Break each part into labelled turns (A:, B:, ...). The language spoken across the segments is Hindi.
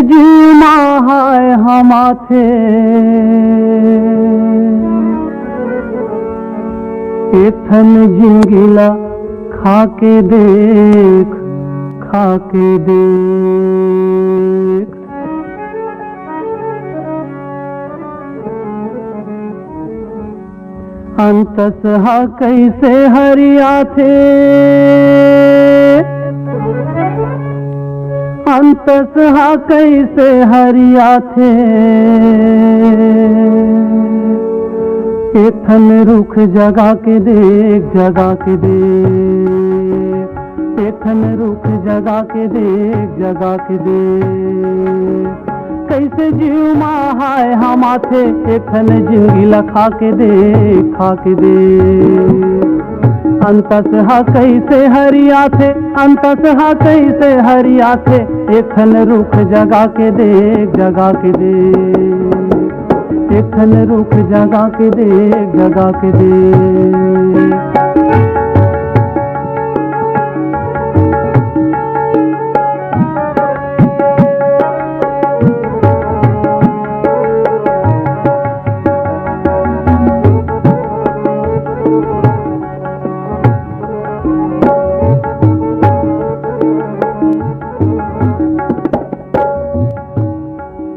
A: जीना हाय हमाथे एथन जिंगिला खाके देख खाके देख। अंतस हा कैसे हरिया थे अंतस हा कैसे हरिया थे एथन रुख जगा के देख जगा के देख एथन रुख जगा के देख जगा के देख। कैसे जीव हाय हमाथे एथन जिंगिला खा के देख खा के देख। अंतस हा कैसे हरिया थे अंतस हा कैसे हरिया थे एथन रुख जगा के देख जगा के देख एथन रुख जगा के देख जगा के देख।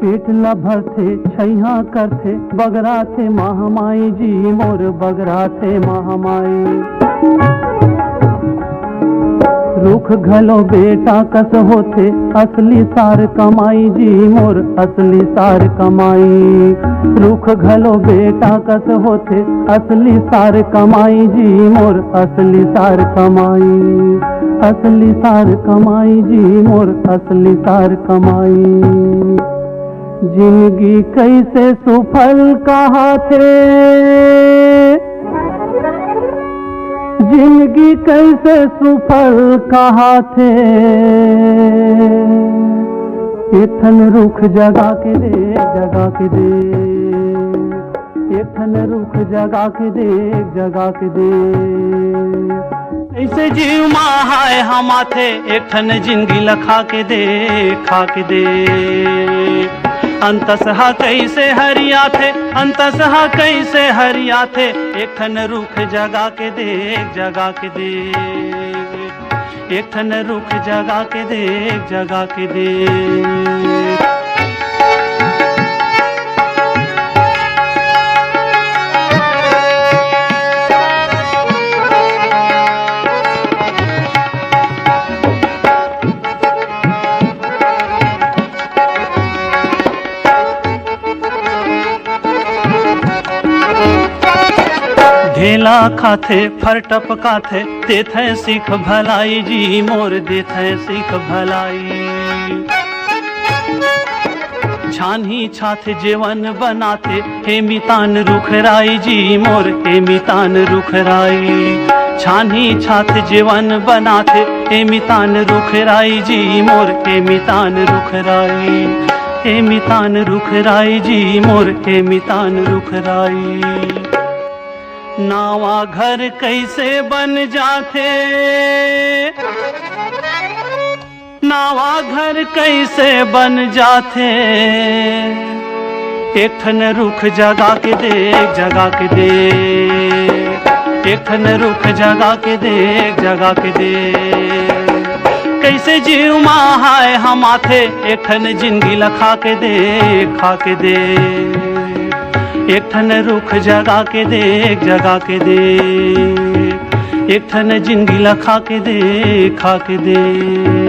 A: पेट ला भरथे छैहा करथे बगरा थे महामाई जी मोर बगरा थे महामाई। रुख घलो बेटा कस होथे असली सार कमाई जी मोर असली सार कमाई। रुख घलो बेटा कस होथे असली सार कमाई जी मोर असली सार कमाई। असली सार कमाई जी मोर असली सार कमाई। जिंदगी कैसे सुफल कहा थे जिंदगी कैसे सुफल कहा थे एथन रुख जगा के देख जगा के देख एथन रुख जगा के देख जगा के देख। ऐसे जीव हाय हमाथे एथन जिंदगी लखा के देख खा के देख। अंतस हा कैसे हरिया थे अंतस हा कैसे हरिया थे एथन रुख जगा के देख जगा के देख एथन रुख जगा के देख जगा के देख। ढेला खाथे फरटप खाथे देथे सीख भलाई जी मोर देथे सीख भलाई। छानही छाथे जेवन बनाथे हेमितान रुखराई जी मोर हेमितान रुखराई। छानही छाथे जेवन बनाथे हेमितान रुखराई जी मोर हेमितान रुखराई। हेमितान रुखराई जी मोर हेमितान रुखराई। नावा घर कैसे बन जाते नावा घर कैसे बन जाते एथन रुख जगा के देख जगा के देख एथन रुख जगा के देख जगा के देख। कैसे जीव हाय हमाथे एथन जिंदगी लखा के देख खा के देख एथन रुख जगा के देख जगा के देख एथन जिंदगी लखा के देख खा के देख।